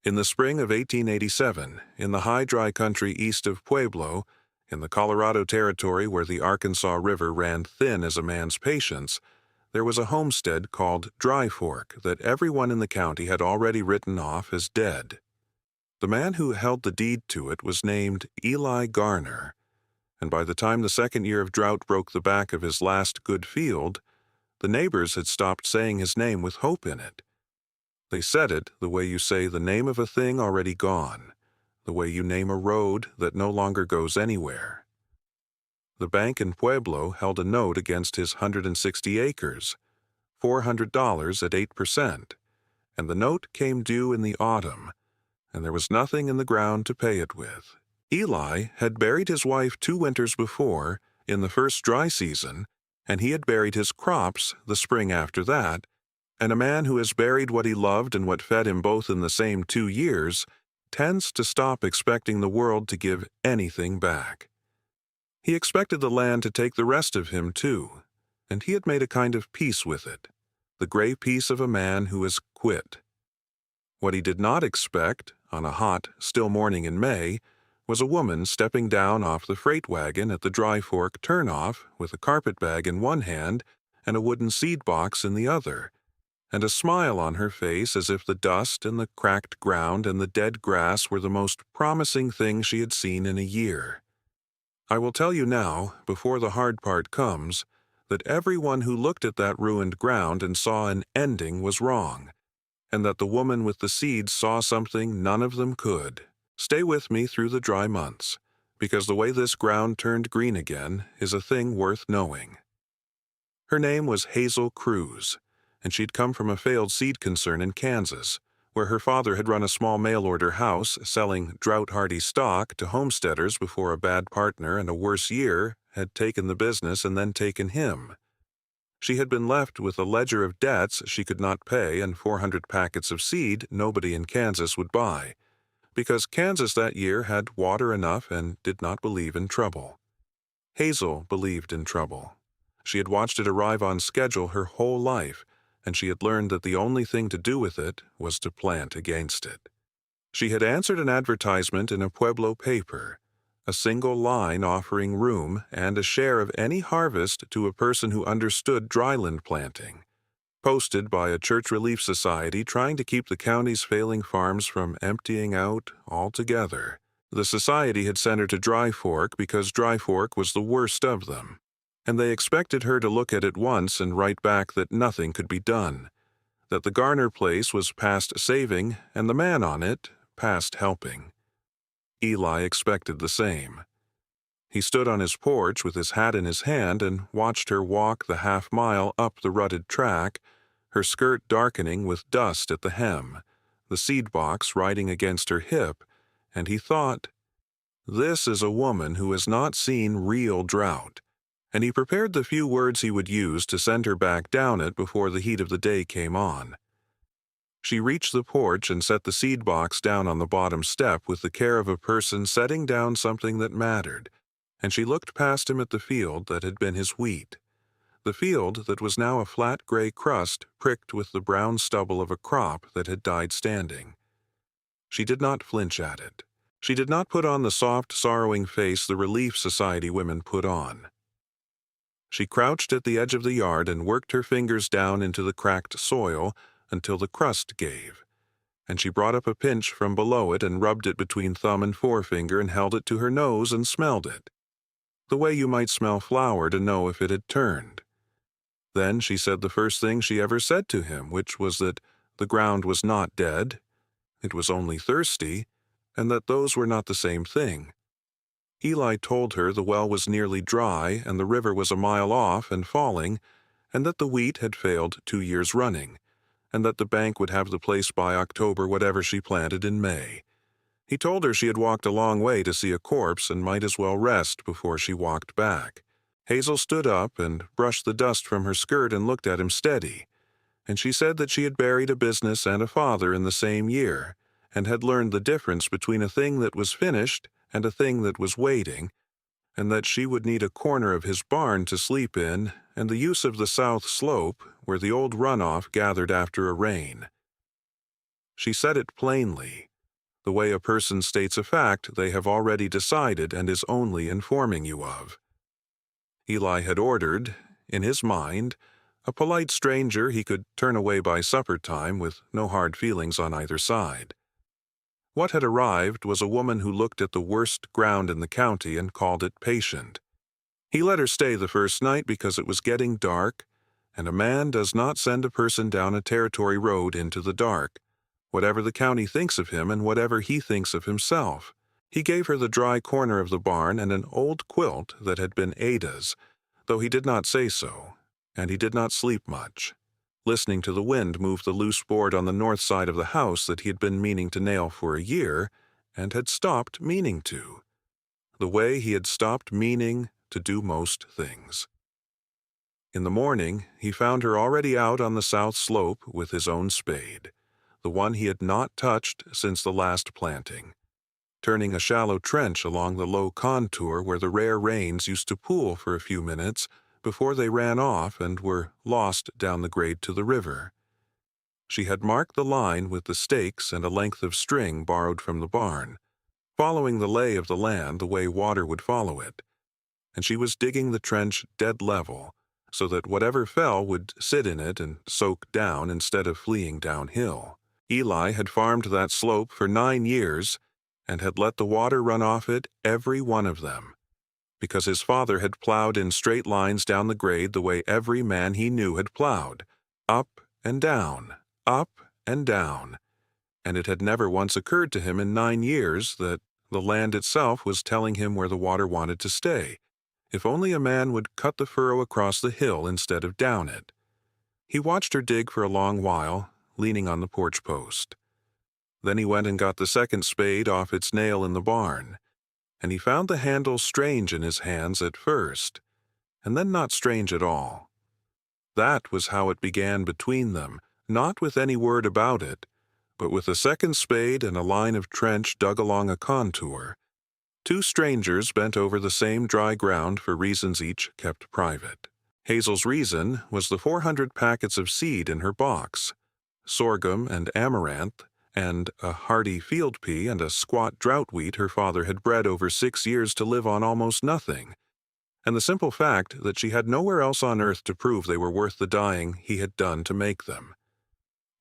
In the spring of 1887, in the high dry country east of Pueblo, in the Colorado Territory where the Arkansas River ran thin as a man's patience, there was a homestead called Dry Fork that everyone in the county had already written off as dead. The man who held the deed to it was named Eli Garner, and by the time the second year of drought broke the back of his last good field, the neighbors had stopped saying his name with hope in it. They said it the way you say the name of a thing already gone, the way you name a road that no longer goes anywhere. The bank in Pueblo held a note against his 160 acres, $400 at 8%, and the note came due in the autumn, and there was nothing in the ground to pay it with. Eli had buried his wife 2 winters before, in the first dry season, and he had buried his crops the spring after that, and a man who has buried what he loved and what fed him both in the same 2 years tends to stop expecting the world to give anything back. He expected the land to take the rest of him too, and he had made a kind of peace with it, the gray peace of a man who has quit. What he did not expect, on a hot, still morning in May, was a woman stepping down off the freight wagon at the Dry Fork turnoff with a carpetbag in one hand and a wooden seed box in the other, and a smile on her face as if the dust and the cracked ground and the dead grass were the most promising thing she had seen in a year. I will tell you now, before the hard part comes, that everyone who looked at that ruined ground and saw an ending was wrong, and that the woman with the seeds saw something none of them could. Stay with me through the dry months, because the way this ground turned green again is a thing worth knowing. Her name was Hazel Cruz, and she'd come from a failed seed concern in Kansas, where her father had run a small mail-order house selling drought-hardy stock to homesteaders before a bad partner and a worse year had taken the business and then taken him. She had been left with a ledger of debts she could not pay and 400 packets of seed nobody in Kansas would buy, because Kansas that year had water enough and did not believe in trouble. Hazel believed in trouble. She had watched it arrive on schedule her whole life, and she had learned that the only thing to do with it was to plant against it. She had answered an advertisement in a Pueblo paper, a single line offering room and a share of any harvest to a person who understood dryland planting, posted by a church relief society trying to keep the county's failing farms from emptying out altogether. The society had sent her to Dry Fork because Dry Fork was the worst of them, and they expected her to look at it once and write back that nothing could be done, that the Garner place was past saving and the man on it past helping. Eli expected the same. He stood on his porch with his hat in his hand and watched her walk the half-mile up the rutted track, her skirt darkening with dust at the hem, the seed box riding against her hip, and he thought, "This is a woman who has not seen real drought," and he prepared the few words he would use to send her back down it before the heat of the day came on. She reached the porch and set the seed box down on the bottom step with the care of a person setting down something that mattered, and she looked past him at the field that had been his wheat, the field that was now a flat gray crust pricked with the brown stubble of a crop that had died standing. She did not flinch at it. She did not put on the soft, sorrowing face the Relief Society women put on. She crouched at the edge of the yard and worked her fingers down into the cracked soil until the crust gave, and she brought up a pinch from below it and rubbed it between thumb and forefinger and held it to her nose and smelled it, the way you might smell flour to know if it had turned. Then she said the first thing she ever said to him, which was that the ground was not dead, it was only thirsty, and that those were not the same thing. Eli told her the well was nearly dry and the river was a mile off and falling, and that the wheat had failed 2 years running, and that the bank would have the place by October whatever she planted in May. He told her she had walked a long way to see a corpse and might as well rest before she walked back. Hazel stood up and brushed the dust from her skirt and looked at him steady, and she said that she had buried a business and a father in the same year, and had learned the difference between a thing that was finished and a thing that was waiting, and that she would need a corner of his barn to sleep in and the use of the south slope where the old runoff gathered after a rain. She said it plainly, the way a person states a fact they have already decided and is only informing you of. Eli had ordered, in his mind, a polite stranger he could turn away by supper time with no hard feelings on either side. What had arrived was a woman who looked at the worst ground in the county and called it patient. He let her stay the first night because it was getting dark, and a man does not send a person down a territory road into the dark, whatever the county thinks of him and whatever he thinks of himself. He gave her the dry corner of the barn and an old quilt that had been Ada's, though he did not say so, and he did not sleep much, listening to the wind move the loose board on the north side of the house that he had been meaning to nail for a year and had stopped meaning to, the way he had stopped meaning to do most things. In the morning, he found her already out on the south slope with his own spade, the one he had not touched since the last planting, turning a shallow trench along the low contour where the rare rains used to pool for a few minutes before they ran off and were lost down the grade to the river. She had marked the line with the stakes and a length of string borrowed from the barn, following the lay of the land the way water would follow it, and she was digging the trench dead level so that whatever fell would sit in it and soak down instead of fleeing downhill. Eli had farmed that slope for 9 years and had let the water run off it, every one of them, because his father had plowed in straight lines down the grade the way every man he knew had plowed, up and down, and it had never once occurred to him in 9 years that the land itself was telling him where the water wanted to stay, if only a man would cut the furrow across the hill instead of down it. He watched her dig for a long while, leaning on the porch post. Then he went and got the second spade off its nail in the barn, and he found the handle strange in his hands at first, and then not strange at all. That was how it began between them, not with any word about it, but with a second spade and a line of trench dug along a contour. 2 strangers bent over the same dry ground for reasons each kept private. Hazel's reason was the 400 packets of seed in her box, sorghum and amaranth, and a hardy field pea and a squat drought wheat her father had bred over 6 years to live on almost nothing, and the simple fact that she had nowhere else on earth to prove they were worth the dying he had done to make them.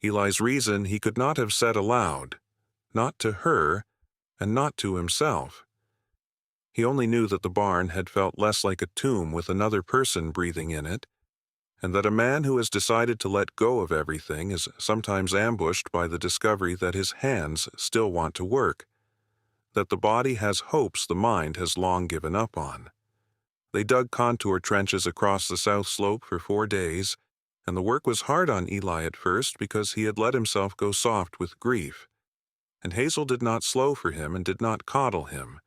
Eli's reason he could not have said aloud, not to her, and not to himself. He only knew that the barn had felt less like a tomb with another person breathing in it, and that a man who has decided to let go of everything is sometimes ambushed by the discovery that his hands still want to work, that the body has hopes the mind has long given up on. They dug contour trenches across the south slope for 4 days, and the work was hard on Eli at first because he had let himself go soft with grief. And Hazel did not slow for him and did not coddle him.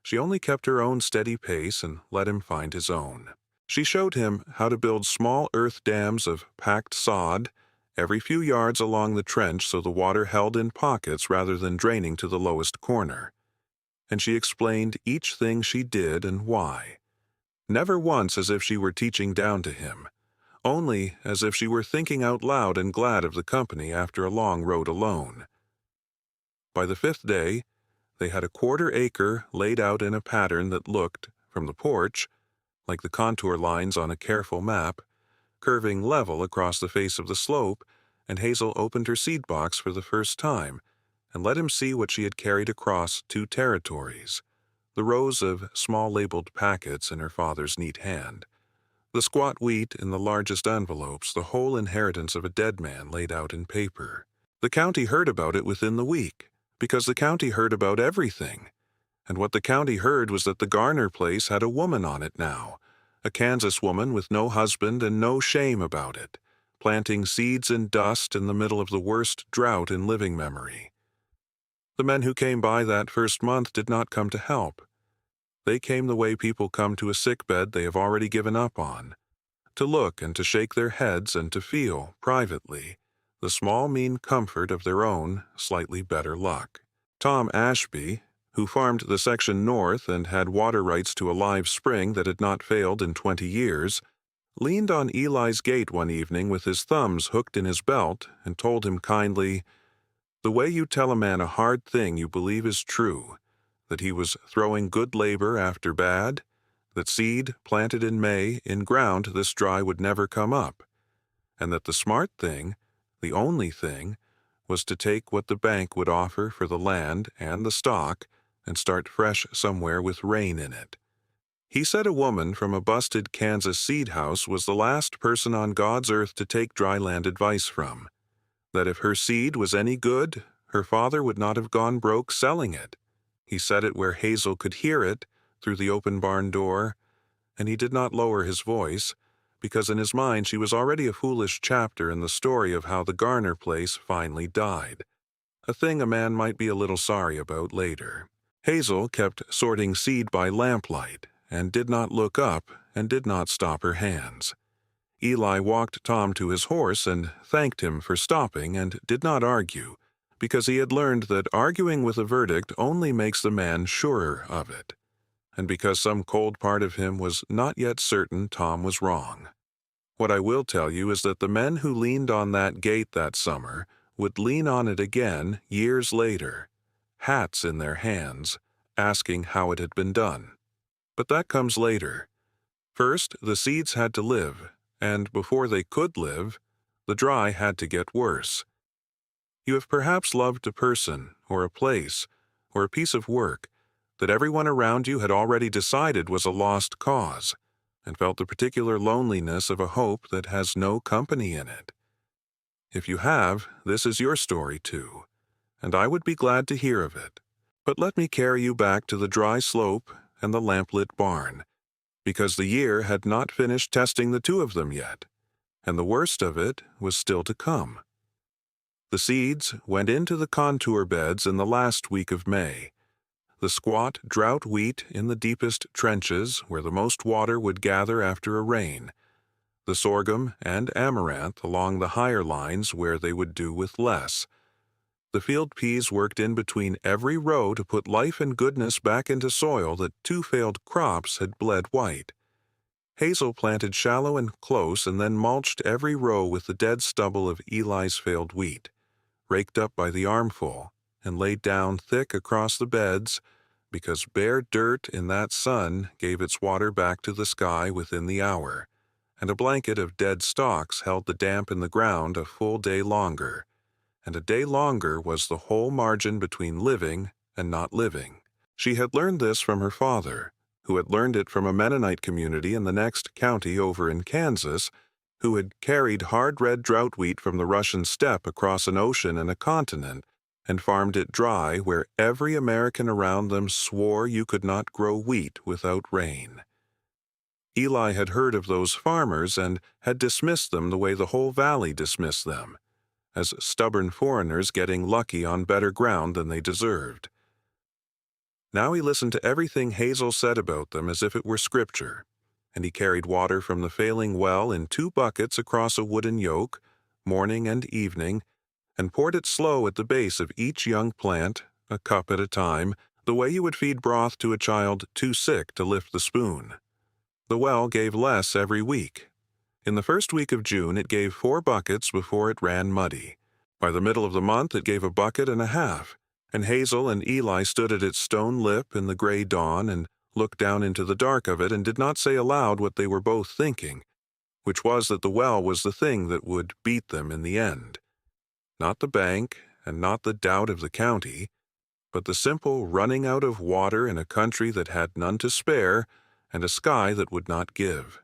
She only kept her own steady pace and let him find his own. She showed him how to build small earth dams of packed sod every few yards along the trench so the water held in pockets rather than draining to the lowest corner. And she explained each thing she did and why. Never once as if she were teaching down to him, only as if she were thinking out loud and glad of the company after a long road alone. By the 5th day, they had a 1/4 acre laid out in a pattern that looked, from the porch, like the contour lines on a careful map, curving level across the face of the slope, and Hazel opened her seed box for the first time and let him see what she had carried across 2 territories, the rows of small labeled packets in her father's neat hand, the squat wheat in the largest envelopes, the whole inheritance of a dead man laid out in paper. The county heard about it within the week, because the county heard about everything. And what the county heard was that the Garner place had a woman on it now, a Kansas woman with no husband and no shame about it, planting seeds in dust in the middle of the worst drought in living memory. The men who came by that first month did not come to help. They came the way people come to a sickbed they have already given up on, to look and to shake their heads and to feel, privately, the small mean comfort of their own slightly better luck. Tom Ashby, who farmed the section north and had water rights to a live spring that had not failed in 20 years, leaned on Eli's gate one evening with his thumbs hooked in his belt and told him kindly, The way you tell a man a hard thing you believe is true, that he was throwing good labor after bad, that seed planted in May in ground this dry would never come up, and that the smart thing, the only thing, was to take what the bank would offer for the land and the stock and start fresh somewhere with rain in it. He said a woman from a busted Kansas seed house was the last person on God's earth to take dry land advice from, that if her seed was any good, her father would not have gone broke selling it. He said it where Hazel could hear it, through the open barn door, and he did not lower his voice, because in his mind she was already a foolish chapter in the story of how the Garner place finally died, a thing a man might be a little sorry about later. Hazel kept sorting seed by lamplight, and did not look up, and did not stop her hands. Eli walked Tom to his horse and thanked him for stopping and did not argue, because he had learned that arguing with a verdict only makes the man surer of it, and because some cold part of him was not yet certain Tom was wrong. What I will tell you is that the men who leaned on that gate that summer would lean on it again years later, hats in their hands, asking how it had been done. But that comes later. First, the seeds had to live, and before they could live, the dry had to get worse. You have perhaps loved a person, or a place, or a piece of work that everyone around you had already decided was a lost cause, and felt the particular loneliness of a hope that has no company in it. If you have, this is your story too, and I would be glad to hear of it. But let me carry you back to the dry slope and the lamplit barn, because the year had not finished testing the two of them yet, and the worst of it was still to come. The seeds went into the contour beds in the last week of May, the squat drought wheat in the deepest trenches where the most water would gather after a rain, the sorghum and amaranth along the higher lines where they would do with less. The field peas worked in between every row to put life and goodness back into soil that two failed crops had bled white. Hazel planted shallow and close and then mulched every row with the dead stubble of Eli's failed wheat, raked up by the armful, and laid down thick across the beds, because bare dirt in that sun gave its water back to the sky within the hour, and a blanket of dead stalks held the damp in the ground a full day longer, and a day longer was the whole margin between living and not living. She had learned this from her father, who had learned it from a Mennonite community in the next county over in Kansas, who had carried hard red drought wheat from the Russian steppe across an ocean and a continent and farmed it dry where every American around them swore you could not grow wheat without rain. Eli had heard of those farmers and had dismissed them the way the whole valley dismissed them, as stubborn foreigners getting lucky on better ground than they deserved. Now he listened to everything Hazel said about them as if it were scripture, and he carried water from the failing well in 2 buckets across a wooden yoke, morning and evening, and poured it slow at the base of each young plant, a cup at a time, the way you would feed broth to a child too sick to lift the spoon. The well gave less every week. In the first week of June it gave 4 buckets before it ran muddy. By the middle of the month it gave a bucket and a half, and Hazel and Eli stood at its stone lip in the gray dawn and looked down into the dark of it and did not say aloud what they were both thinking, which was that the well was the thing that would beat them in the end. Not the bank, and not the doubt of the county, but the simple running out of water in a country that had none to spare, and a sky that would not give.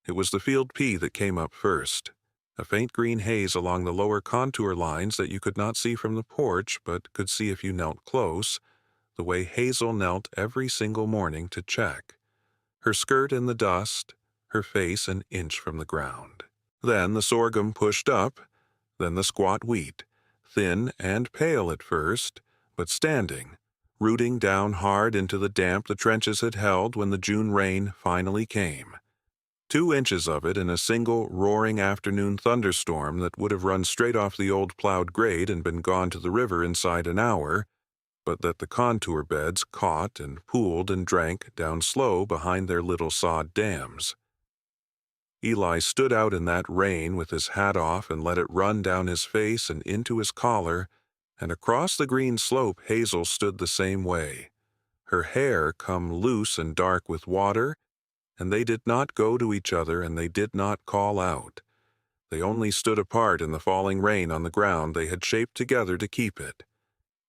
It was the field pea that came up first, a faint green haze along the lower contour lines that you could not see from the porch but could see if you knelt close, the way Hazel knelt every single morning to check, her skirt in the dust, her face an inch from the ground. Then the sorghum pushed up, then the squat wheat, thin and pale at first, but standing, rooting down hard into the damp the trenches had held when the June rain finally came. 2 inches of it in a single roaring afternoon thunderstorm that would have run straight off the old plowed grade and been gone to the river inside an hour, but that the contour beds caught and pooled and drank down slow behind their little sod dams. Eli stood out in that rain with his hat off and let it run down his face and into his collar And across the green slope Hazel stood the same way, her hair come loose and dark with water, and they did not go to each other and they did not call out. They only stood apart in the falling rain on the ground they had shaped together to keep it.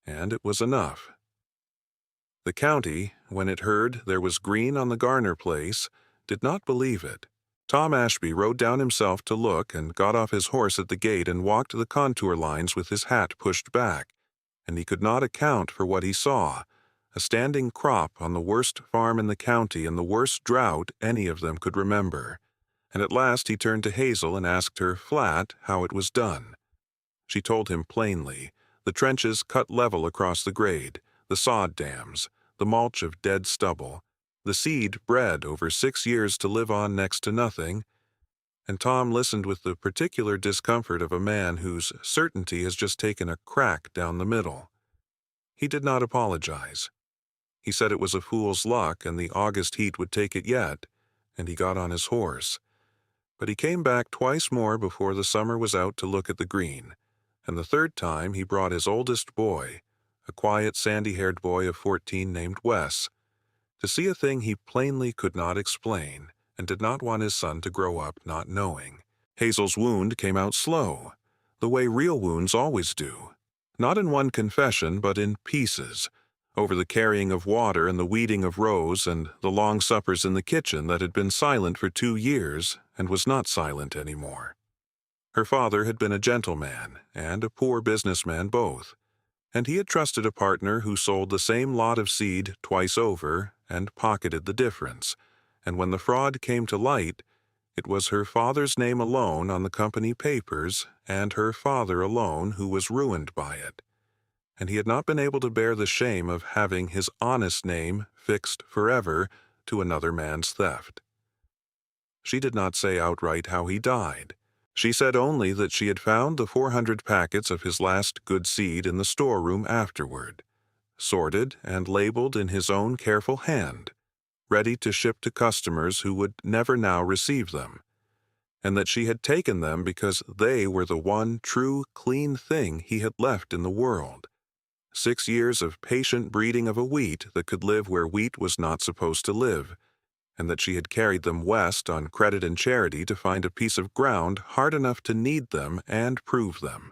And it was enough. The county, when it heard there was green on the Garner place, did not believe it. Tom Ashby rode down himself to look and got off his horse at the gate and walked the contour lines with his hat pushed back, and he could not account for what he saw, a standing crop on the worst farm in the county and the worst drought any of them could remember. And at last he turned to Hazel and asked her flat how it was done. She told him plainly, the trenches cut level across the grade, the sod dams, the mulch of dead stubble, the seed bred over 6 years to live on next to nothing, and Tom listened with the particular discomfort of a man whose certainty has just taken a crack down the middle. He did not apologize. He said it was a fool's luck and the August heat would take it yet, and he got on his horse. But he came back twice more before the summer was out to look at the green, and the third time he brought his oldest boy, a quiet sandy-haired boy of 14 named Wes, to see a thing he plainly could not explain and did not want his son to grow up not knowing. Hazel's wound came out slow, the way real wounds always do, not in one confession but in pieces, over the carrying of water and the weeding of rows and the long suppers in the kitchen that had been silent for 2 years and was not silent anymore. Her father had been a gentleman and a poor businessman both, and he had trusted a partner who sold the same lot of seed twice over and pocketed the difference, and when the fraud came to light, it was her father's name alone on the company papers and her father alone who was ruined by it, and he had not been able to bear the shame of having his honest name fixed forever to another man's theft. She did not say outright how he died. She said only that she had found the 400 packets of his last good seed in the storeroom afterward, sorted and labeled in his own careful hand, ready to ship to customers who would never now receive them, and that she had taken them because they were the one true, clean thing he had left in the world. 6 years of patient breeding of a wheat that could live where wheat was not supposed to live, and that she had carried them west on credit and charity to find a piece of ground hard enough to need them and prove them.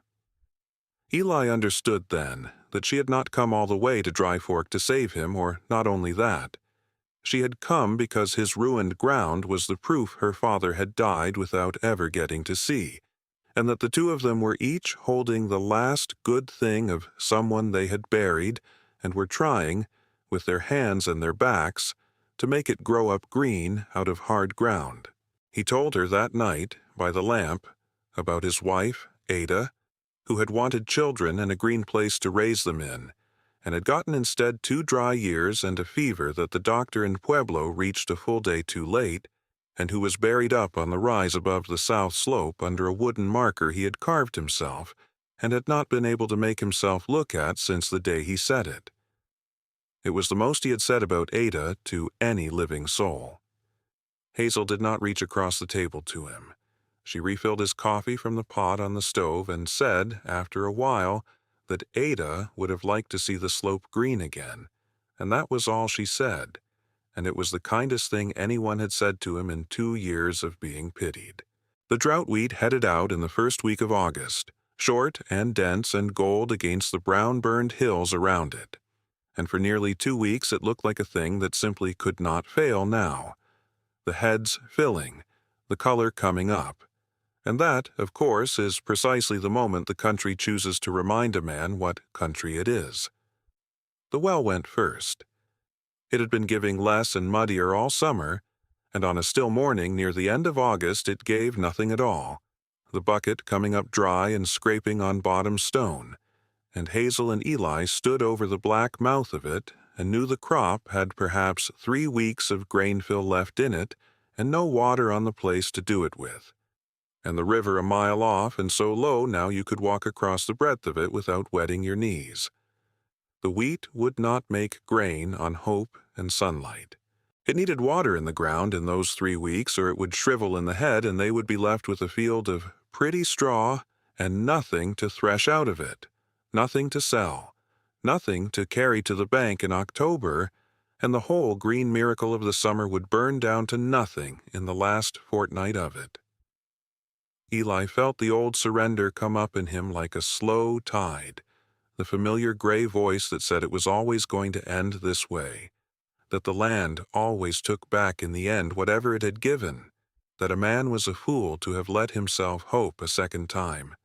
Eli understood then that she had not come all the way to Dry Fork to save him, or not only that. She had come because his ruined ground was the proof her father had died without ever getting to see, and that the two of them were each holding the last good thing of someone they had buried and were trying, with their hands and their backs, to make it grow up green out of hard ground. He told her that night, by the lamp, about his wife, Ada, who had wanted children and a green place to raise them in, and had gotten instead 2 dry years and a fever that the doctor in Pueblo reached a full day too late, and who was buried up on the rise above the south slope under a wooden marker he had carved himself, and had not been able to make himself look at since the day he said it. It was the most he had said about Ada to any living soul. Hazel did not reach across the table to him. She refilled his coffee from the pot on the stove and said, after a while, that Ada would have liked to see the slope green again, and that was all she said, and it was the kindest thing anyone had said to him in 2 years of being pitied. The drought wheat headed out in the first week of August, short and dense and gold against the brown-burned hills around it, and for nearly 2 weeks it looked like a thing that simply could not fail now. The heads filling, the color coming up. And that, of course, is precisely the moment the country chooses to remind a man what country it is. The well went first. It had been giving less and muddier all summer, and on a still morning near the end of August it gave nothing at all, the bucket coming up dry and scraping on bottom stone, and Hazel and Eli stood over the black mouth of it and knew the crop had perhaps 3 weeks of grain fill left in it and no water on the place to do it with, and the river a mile off and so low now you could walk across the breadth of it without wetting your knees. The wheat would not make grain on hope and sunlight. It needed water in the ground in those 3 weeks, or it would shrivel in the head and they would be left with a field of pretty straw and nothing to thresh out of it, nothing to sell, nothing to carry to the bank in October, and the whole green miracle of the summer would burn down to nothing in the last fortnight of it. Eli felt the old surrender come up in him like a slow tide, the familiar gray voice that said it was always going to end this way, that the land always took back in the end whatever it had given, that a man was a fool to have let himself hope a second time.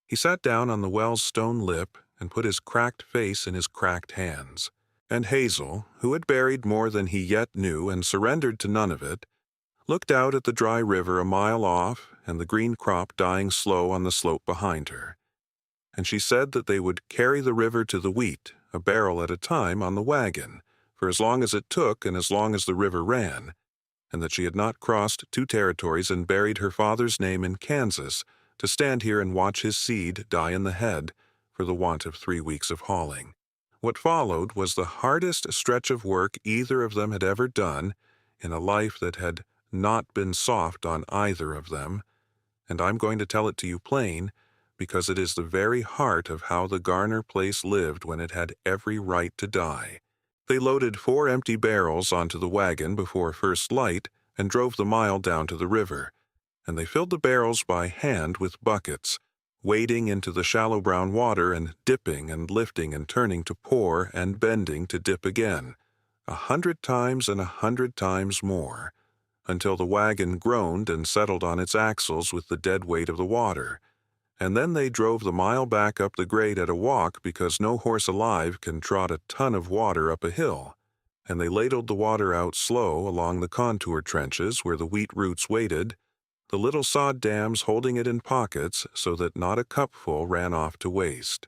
He sat down on the well's stone lip and put his cracked face in his cracked hands. And Hazel, who had buried more than he yet knew and surrendered to none of it, looked out at the dry river a mile off and the green crop dying slow on the slope behind her. And she said that they would carry the river to the wheat, a barrel at a time, on the wagon, for as long as it took and as long as the river ran, and that she had not crossed 2 territories and buried her father's name in Kansas to stand here and watch his seed die in the head for the want of 3 weeks of hauling. What followed was the hardest stretch of work either of them had ever done in a life that had not been soft on either of them, and I'm going to tell it to you plain, because it is the very heart of how the Garner place lived when it had every right to die. They loaded 4 empty barrels onto the wagon before first light and drove the mile down to the river, and they filled the barrels by hand with buckets, wading into the shallow brown water and dipping and lifting and turning to pour and bending to dip again, 100 times and 100 times more, until the wagon groaned and settled on its axles with the dead weight of the water. And then they drove the mile back up the grade at a walk because no horse alive can trot a ton of water up a hill, and they ladled the water out slow along the contour trenches where the wheat roots waited, the little sod dams holding it in pockets so that not a cupful ran off to waste.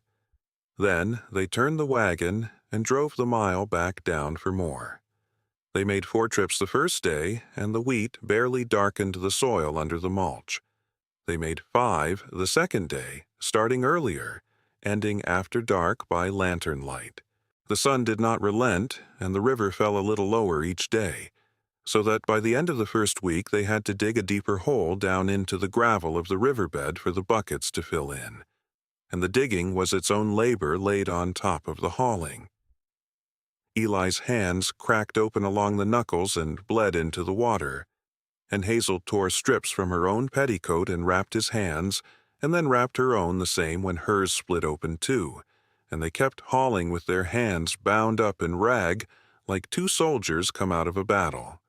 Then they turned the wagon and drove the mile back down for more. They made 4 trips the first day, and the wheat barely darkened the soil under the mulch. They made 5 the second day, starting earlier, ending after dark by lantern light. The sun did not relent, and the river fell a little lower each day, so that by the end of the first week they had to dig a deeper hole down into the gravel of the riverbed for the buckets to fill in, and the digging was its own labor laid on top of the hauling. Eli's hands cracked open along the knuckles and bled into the water, and Hazel tore strips from her own petticoat and wrapped his hands, and then wrapped her own the same when hers split open too, and they kept hauling with their hands bound up in rag like 2 soldiers come out of a battle.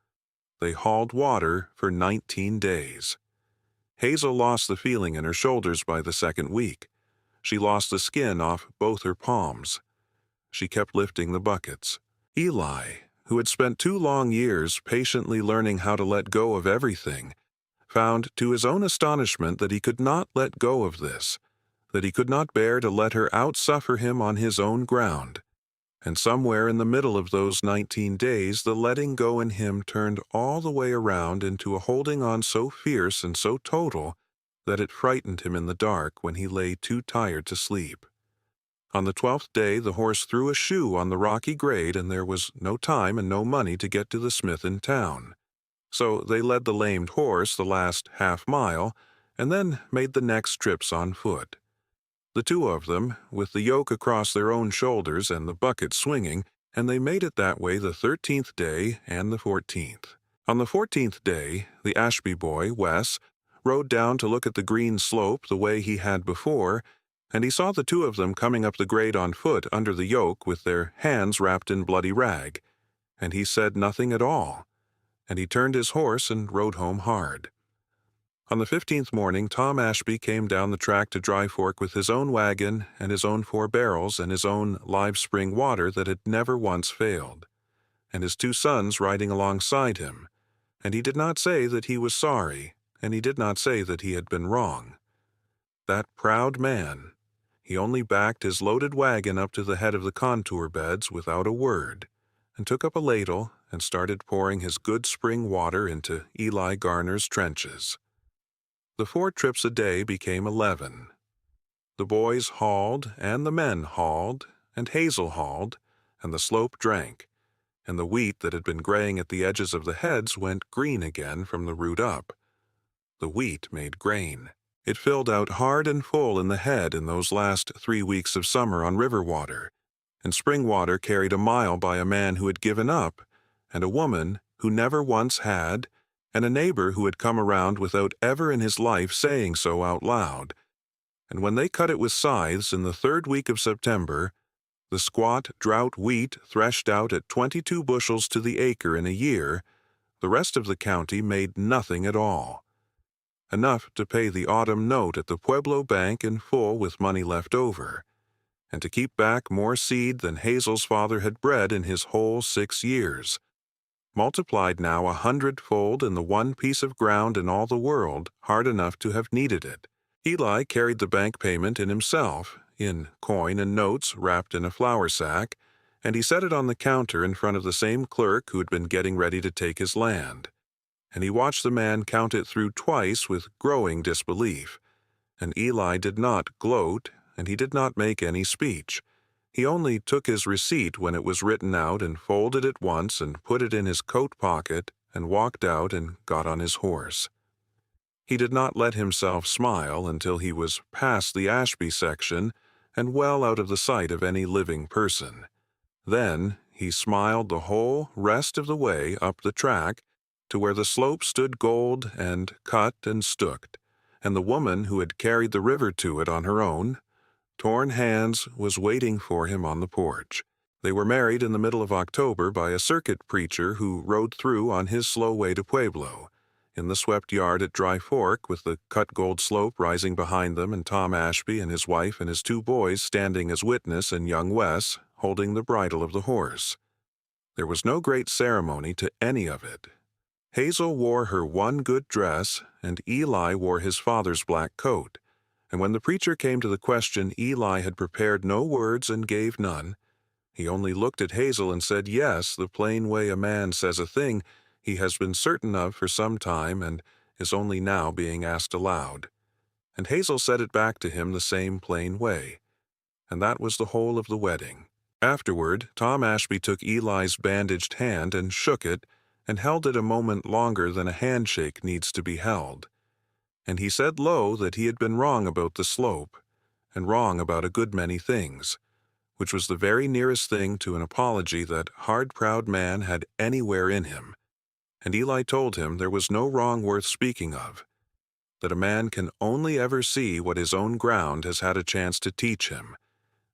They hauled water for 19 days. Hazel lost the feeling in her shoulders by the second week. She lost the skin off both her palms. She kept lifting the buckets. Eli, who had spent 2 long years patiently learning how to let go of everything, found to his own astonishment that he could not let go of this, that he could not bear to let her outsuffer him on his own ground. And somewhere in the middle of those 19 days, the letting go in him turned all the way around into a holding on so fierce and so total that it frightened him in the dark when he lay too tired to sleep. On the 12th day, the horse threw a shoe on the rocky grade, and there was no time and no money to get to the smith in town. So they led the lamed horse the last half-mile, and then made the next trips on foot. The 2 of them, with the yoke across their own shoulders and the bucket swinging, and they made it that way the 13th day and the 14th. On the 14th day, the Ashby boy, Wes, rode down to look at the green slope the way he had before, and he saw the 2 of them coming up the grade on foot under the yoke with their hands wrapped in bloody rag, and he said nothing at all, and he turned his horse and rode home hard. On the 15th morning, Tom Ashby came down the track to Dry Fork with his own wagon and his own 4 barrels and his own live spring water that had never once failed, and his 2 sons riding alongside him, and he did not say that he was sorry, and he did not say that he had been wrong. That proud man, he only backed his loaded wagon up to the head of the contour beds without a word, and took up a ladle and started pouring his good spring water into Eli Garner's trenches. The 4 trips a day became 11. The boys hauled, and the men hauled, and Hazel hauled, and the slope drank, and the wheat that had been graying at the edges of the heads went green again from the root up. The wheat made grain. It filled out hard and full in the head in those last 3 weeks of summer on river water, and spring water carried a mile by a man who had given up, and a woman who never once had, and a neighbor who had come around without ever in his life saying so out loud. And when they cut it with scythes in the 3rd week of September, the squat drought wheat threshed out at 22 bushels to the acre in a year, the rest of the county made nothing at all. Enough to pay the autumn note at the Pueblo Bank in full with money left over, and to keep back more seed than Hazel's father had bred in his whole 6 years, multiplied now 100-fold in the one piece of ground in all the world hard enough to have needed it. Eli carried the bank payment in himself, in coin and notes wrapped in a flour sack, and he set it on the counter in front of the same clerk who had been getting ready to take his land. And he watched the man count it through twice with growing disbelief. And Eli did not gloat, and he did not make any speech. He only took his receipt when it was written out and folded it once and put it in his coat pocket and walked out and got on his horse. He did not let himself smile until he was past the Ashby section and well out of the sight of any living person. Then he smiled the whole rest of the way up the track to where the slope stood gold and cut and stooked, and the woman who had carried the river to it on her own, torn hands, was waiting for him on the porch. They were married in the middle of October by a circuit preacher who rode through on his slow way to Pueblo, in the swept yard at Dry Fork, with the cut gold slope rising behind them, and Tom Ashby and his wife and his 2 boys standing as witness, and young Wes holding the bridle of the horse. There was no great ceremony to any of it. Hazel wore her one good dress, and Eli wore his father's black coat, and when the preacher came to the question, Eli had prepared no words and gave none. He only looked at Hazel and said yes, the plain way a man says a thing he has been certain of for some time and is only now being asked aloud. And Hazel said it back to him the same plain way. And that was the whole of the wedding. Afterward, Tom Ashby took Eli's bandaged hand and shook it, and held it a moment longer than a handshake needs to be held. And he said low that he had been wrong about the slope, and wrong about a good many things, which was the very nearest thing to an apology that hard-proud man had anywhere in him. And Eli told him there was no wrong worth speaking of, that a man can only ever see what his own ground has had a chance to teach him,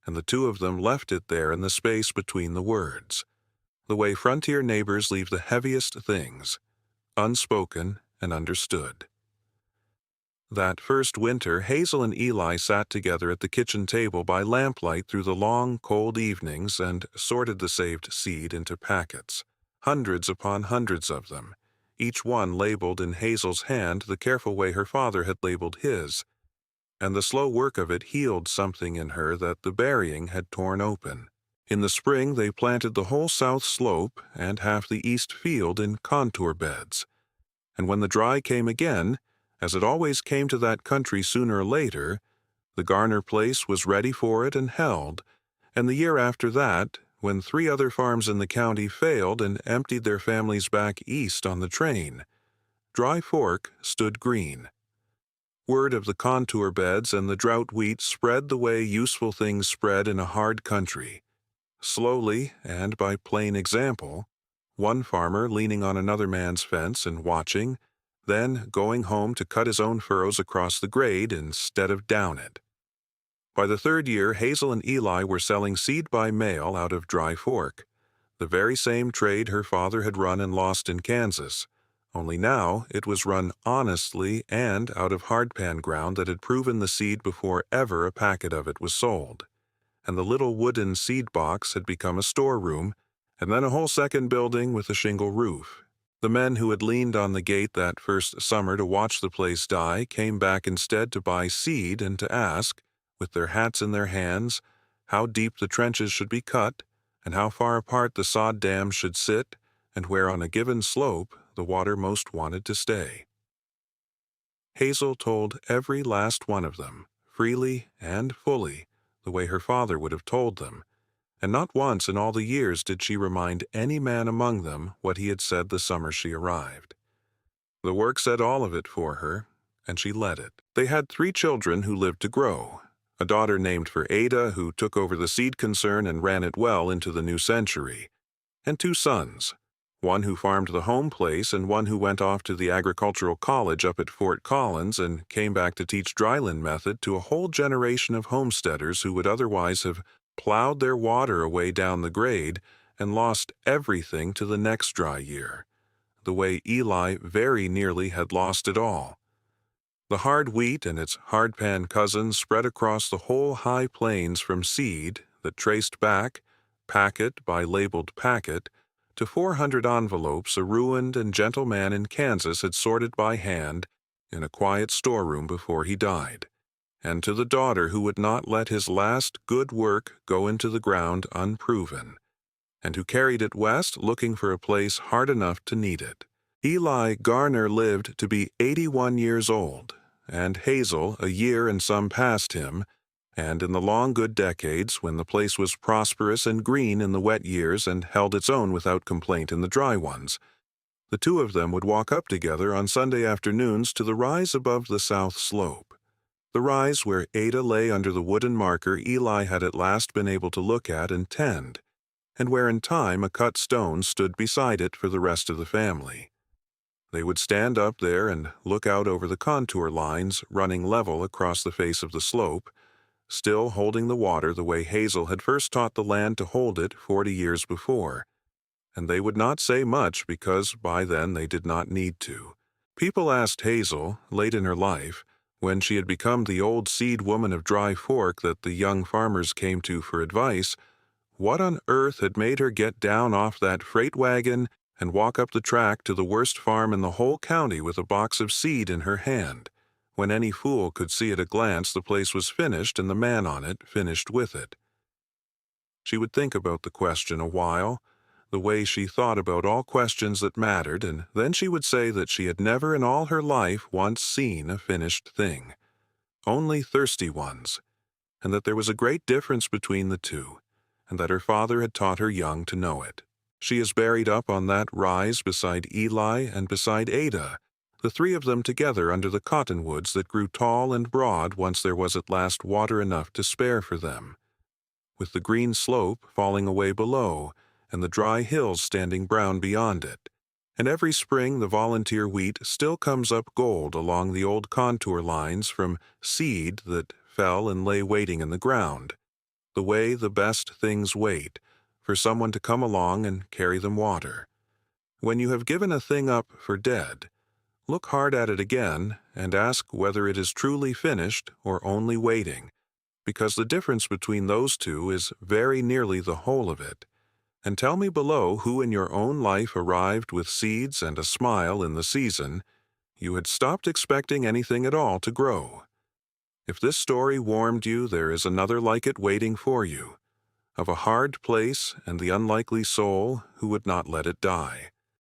and the 2 of them left it there in the space between the words, the way frontier neighbors leave the heaviest things, unspoken and understood. That first winter, Hazel and Eli sat together at the kitchen table by lamplight through the long, cold evenings and sorted the saved seed into packets, hundreds upon hundreds of them, each one labeled in Hazel's hand the careful way her father had labeled his, and the slow work of it healed something in her that the burying had torn open. In the spring they planted the whole south slope and half the east field in contour beds, and when the dry came again, as it always came to that country sooner or later, the Garner place was ready for it and held, and the year after that, when 3 other farms in the county failed and emptied their families back east on the train, Dry Fork stood green. Word of the contour beds and the drought wheat spread the way useful things spread in a hard country. Slowly, and by plain example, one farmer leaning on another man's fence and watching, then going home to cut his own furrows across the grade instead of down it. By the 3rd year, Hazel and Eli were selling seed by mail out of Dry Fork, the very same trade her father had run and lost in Kansas, only now it was run honestly and out of hardpan ground that had proven the seed before ever a packet of it was sold. And the little wooden seed box had become a storeroom, and then a whole second building with a shingle roof. The men who had leaned on the gate that first summer to watch the place die came back instead to buy seed and to ask, with their hats in their hands, how deep the trenches should be cut, and how far apart the sod dams should sit, and where on a given slope the water most wanted to stay. Hazel told every last one of them, freely and fully, the way her father would have told them, and not once in all the years did she remind any man among them what he had said the summer she arrived. The work said all of it for her, and she let it. They had 3 children who lived to grow. A daughter named for Ada, who took over the seed concern and ran it well into the new century, and 2 sons, one who farmed the home place and one who went off to the agricultural college up at Fort Collins and came back to teach dryland method to a whole generation of homesteaders who would otherwise have plowed their water away down the grade and lost everything to the next dry year, the way Eli very nearly had lost it all. The hard wheat and its hardpan cousins spread across the whole high plains from seed that traced back, packet by labeled packet, to 400 envelopes a ruined and gentle man in Kansas had sorted by hand in a quiet storeroom before he died, and to the daughter who would not let his last good work go into the ground unproven, and who carried it west looking for a place hard enough to need it. Eli Garner lived to be 81 years old, and Hazel a year and some past him, and in the long good decades when the place was prosperous and green in the wet years and held its own without complaint in the dry ones, the 2 of them would walk up together on Sunday afternoons to the rise above the south slope, the rise where Ada lay under the wooden marker Eli had at last been able to look at and tend, and where in time a cut stone stood beside it for the rest of the family. They would stand up there and look out over the contour lines running level across the face of the slope, still holding the water the way Hazel had first taught the land to hold it 40 years before, and they would not say much because by then they did not need to. People asked Hazel, late in her life, when she had become the old seed woman of Dry Fork that the young farmers came to for advice, what on earth had made her get down off that freight wagon and walk up the track to the worst farm in the whole county with a box of seed in her hand, when any fool could see at a glance the place was finished and the man on it finished with it. She would think about the question a while, the way she thought about all questions that mattered, and then she would say that she had never in all her life once seen a finished thing, only thirsty ones, and that there was a great difference between the 2, and that her father had taught her young to know it. She is buried up on that rise beside Eli and beside Ada, the 3 of them together under the cottonwoods that grew tall and broad once there was at last water enough to spare for them, with the green slope falling away below and the dry hills standing brown beyond it. And every spring the volunteer wheat still comes up gold along the old contour lines from seed that fell and lay waiting in the ground, the way the best things wait, for someone to come along and carry them water. When you have given a thing up for dead, look hard at it again and ask whether it is truly finished or only waiting, because the difference between those 2 is very nearly the whole of it. And tell me below who in your own life arrived with seeds and a smile in the season you had stopped expecting anything at all to grow. If this story warmed you, there is another like it waiting for you, of a hard place and the unlikely soul who would not let it die.